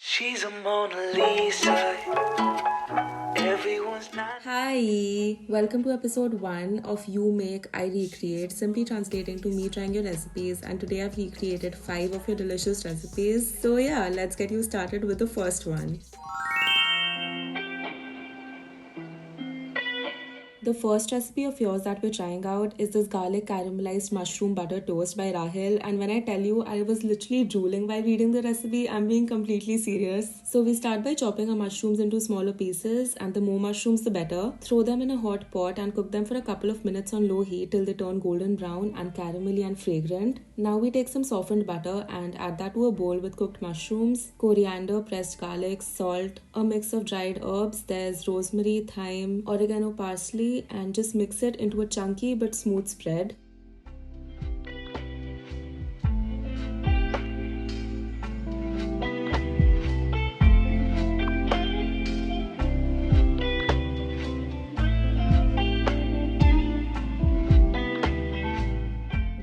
She's a Mona Lisa. Everyone's not. Hi, welcome to episode 1 of You Make, I Recreate, simply translating to me trying your recipes. And today I've recreated 5 of your delicious recipes. So, yeah, let's get you started with the first one. The first recipe of yours that we're trying out is this garlic caramelized mushroom butter toast by Rahil. And when I tell you I was literally drooling while reading the recipe, I'm being completely serious. So we start by chopping our mushrooms into smaller pieces, and the more mushrooms the better. Throw them in a hot pot and cook them for a couple of minutes on low heat till they turn golden brown and caramelly and fragrant. Now we take some softened butter and add that to a bowl with cooked mushrooms, coriander, pressed garlic, salt, a mix of dried herbs. There's rosemary, thyme, oregano, parsley, and just mix it into a chunky but smooth spread.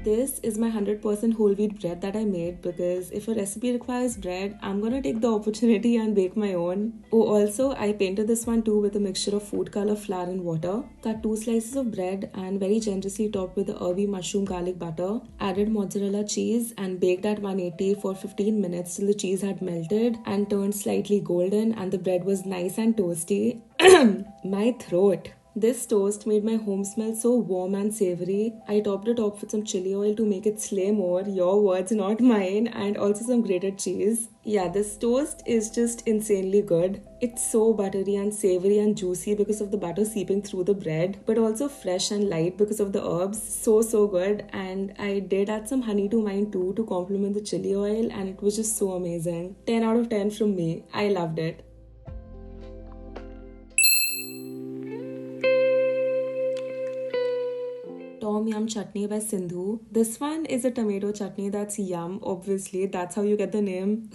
This is my 100% whole wheat bread that I made, because if a recipe requires bread, I'm gonna take the opportunity and bake my own. Oh, also, I painted this one too with a mixture of food color, flour and water. Cut 2 slices of bread and very generously topped with the herby mushroom garlic butter. Added mozzarella cheese and baked at 180 for 15 minutes till the cheese had melted and turned slightly golden and the bread was nice and toasty. My throat. This toast made my home smell so warm and savory. I topped it off with some chili oil to make it slay more. Your words, not mine. And also some grated cheese. Yeah, this toast is just insanely good. It's so buttery and savory and juicy because of the butter seeping through the bread, but also fresh and light because of the herbs. So good. And I did add some honey to mine too to complement the chili oil, and it was just so amazing. 10 out of 10 from me. I loved it. Tom Yum Chutney by Sindhu. This one is a tomato chutney that's yum, obviously. That's how you get the name.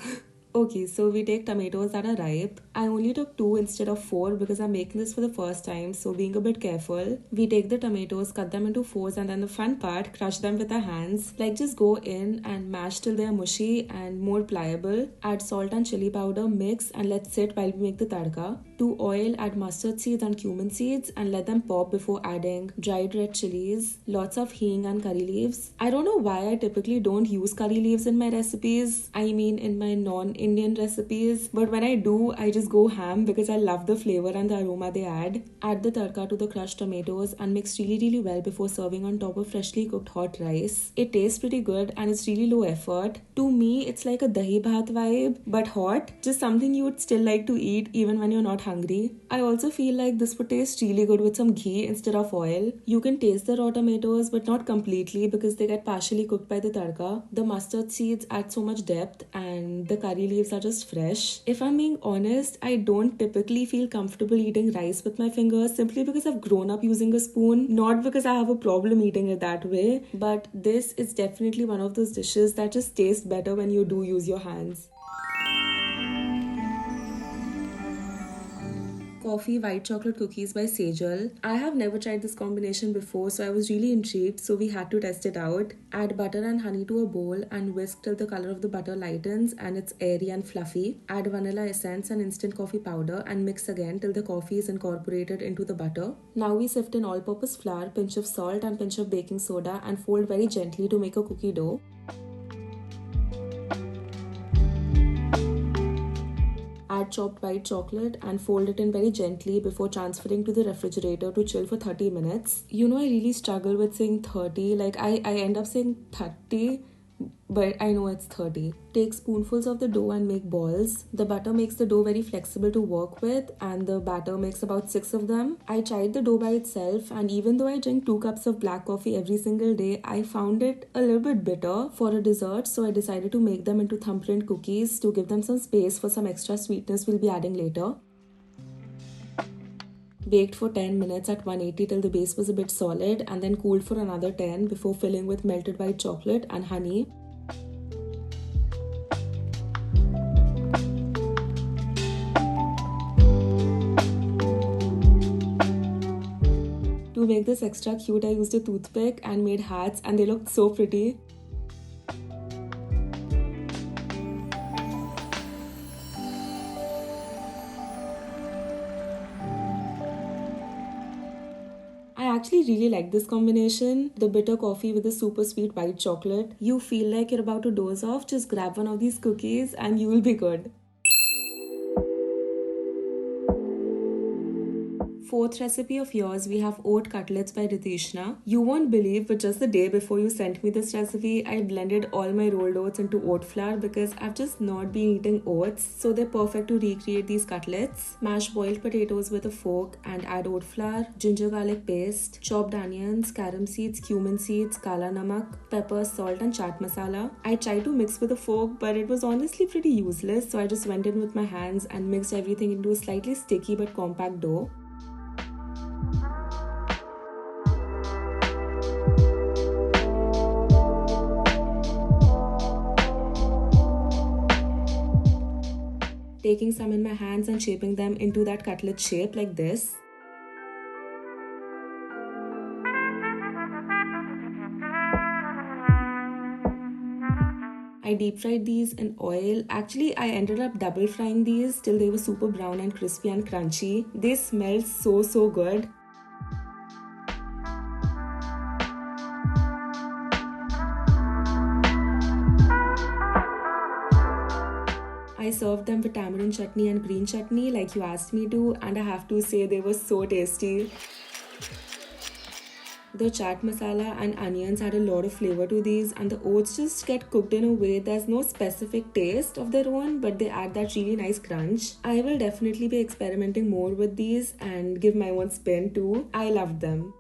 Okay, so we take tomatoes that are ripe. I only took 2 instead of 4 because I'm making this for the first time, so being a bit careful. We take the tomatoes, cut them into 4s, and then the fun part, crush them with our hands. Like, just go in and mash till they're mushy and more pliable. Add salt and chili powder, mix, and let sit while we make the tadka. To oil, add mustard seeds and cumin seeds and let them pop before adding dried red chilies, lots of hing and curry leaves. I don't know why I typically don't use curry leaves in my recipes. I mean, in my non-Indian recipes. But when I do, I just go ham because I love the flavor and the aroma they add. Add the tadka to the crushed tomatoes and mix really well before serving on top of freshly cooked hot rice. It tastes pretty good and it's really low effort. To me, it's like a dahi bhat vibe, but hot. Just something you would still like to eat even when you're not hungry. I also feel like this would taste really good with some ghee instead of oil. You can taste the raw tomatoes, but not completely because they get partially cooked by the tadka. The mustard seeds add so much depth and the curry leaves are just fresh. If I'm being honest, I don't typically feel comfortable eating rice with my fingers simply because I've grown up using a spoon, not because I have a problem eating it that way. But this is definitely one of those dishes that just taste better when you do use your hands. Coffee white chocolate cookies by Sejal. I have never tried this combination before, so I was really intrigued, so we had to test it out. Add butter and honey to a bowl and whisk till the color of the butter lightens and it's airy and fluffy. Add vanilla essence and instant coffee powder and mix again till the coffee is incorporated into the butter. Now we sift in all-purpose flour, pinch of salt and pinch of baking soda and fold very gently to make a cookie dough. Add chopped white chocolate and fold it in very gently before transferring to the refrigerator to chill for 30 minutes. You know, I really struggle with saying 30. Like, I end up saying 30, but I know it's 30. Take spoonfuls of the dough and make balls. The butter makes the dough very flexible to work with, and the batter makes about 6 of them. I tried the dough by itself, and even though I drink 2 cups of black coffee every single day, I found it a little bit bitter for a dessert, so I decided to make them into thumbprint cookies to give them some space for some extra sweetness we'll be adding later. Baked for 10 minutes at 180 till the base was a bit solid, and then cooled for another 10 before filling with melted white chocolate and honey. To make this extra cute, I used a toothpick and made hats, and they looked so pretty. actually really like this combination. The bitter coffee with the super sweet white chocolate. You feel like you're about to doze off, just grab one of these cookies and you will be good. Fourth recipe of yours, we have oat cutlets by Ritishna. You won't believe, but just the day before you sent me this recipe, I blended all my rolled oats into oat flour because I've just not been eating oats, so they're perfect to recreate these cutlets. Mash boiled potatoes with a fork and add oat flour, ginger garlic paste, chopped onions, carom seeds, cumin seeds, kala namak, pepper, salt and chaat masala. I tried to mix with a fork, but it was honestly pretty useless, so I just went in with my hands and mixed everything into a slightly sticky but compact dough. Taking some in my hands and shaping them into that cutlet shape like this. I deep fried these in oil. Actually, I ended up double frying these till they were super brown and crispy and crunchy. They smell so good. I served them with tamarind chutney and green chutney like you asked me to, and I have to say they were so tasty. The chaat masala and onions add a lot of flavor to these, and the oats just get cooked in a way there's no specific taste of their own, but they add that really nice crunch. I will definitely be experimenting more with these and give my own spin too. I loved them.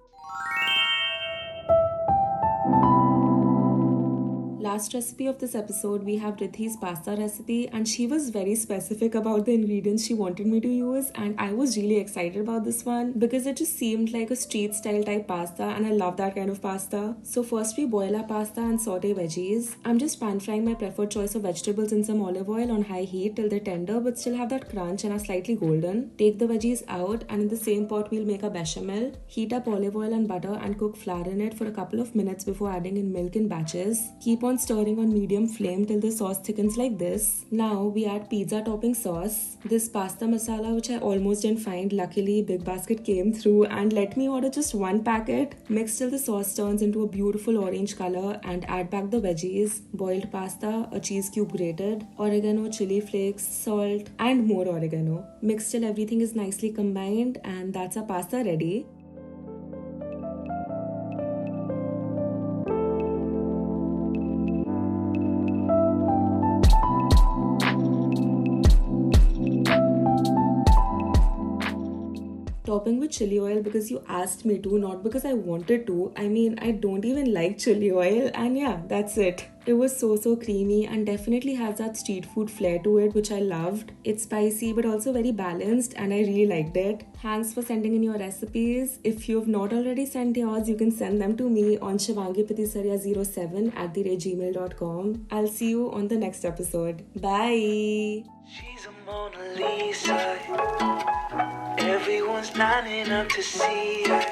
Last recipe of this episode, we have Rithi's pasta recipe, and she was very specific about the ingredients she wanted me to use, and I was really excited about this one because it just seemed like a street style type pasta, and I love that kind of pasta. So first we boil our pasta and saute veggies. I'm just pan frying my preferred choice of vegetables in some olive oil on high heat till they're tender but still have that crunch and are slightly golden. Take the veggies out, and in the same pot we'll make a bechamel. Heat up olive oil and butter and cook flour in it for a couple of minutes before adding in milk in batches. Keep on stirring on medium flame till the sauce thickens like this. Now we add pizza topping sauce. This pasta masala, which I almost didn't find, luckily Big Basket came through and let me order just one packet. Mix till the sauce turns into a beautiful orange color and add back the veggies, boiled pasta, a cheese cube grated, oregano, chili flakes, salt and more oregano. Mix till everything is nicely combined, and that's our pasta ready. Topping with chili oil because you asked me to, not because I wanted to. I mean, I don't even like chili oil, and yeah, that's it. It was so creamy and definitely has that street food flair to it, which I loved. It's spicy but also very balanced, and I really liked it. Thanks for sending in your recipes. If you have not already sent yours, you can send them to me on Shivangi Pithisaria07@gmail.com. I'll see you on the next episode. Bye! She's a Mona Lisa. Everyone's lining up to see her.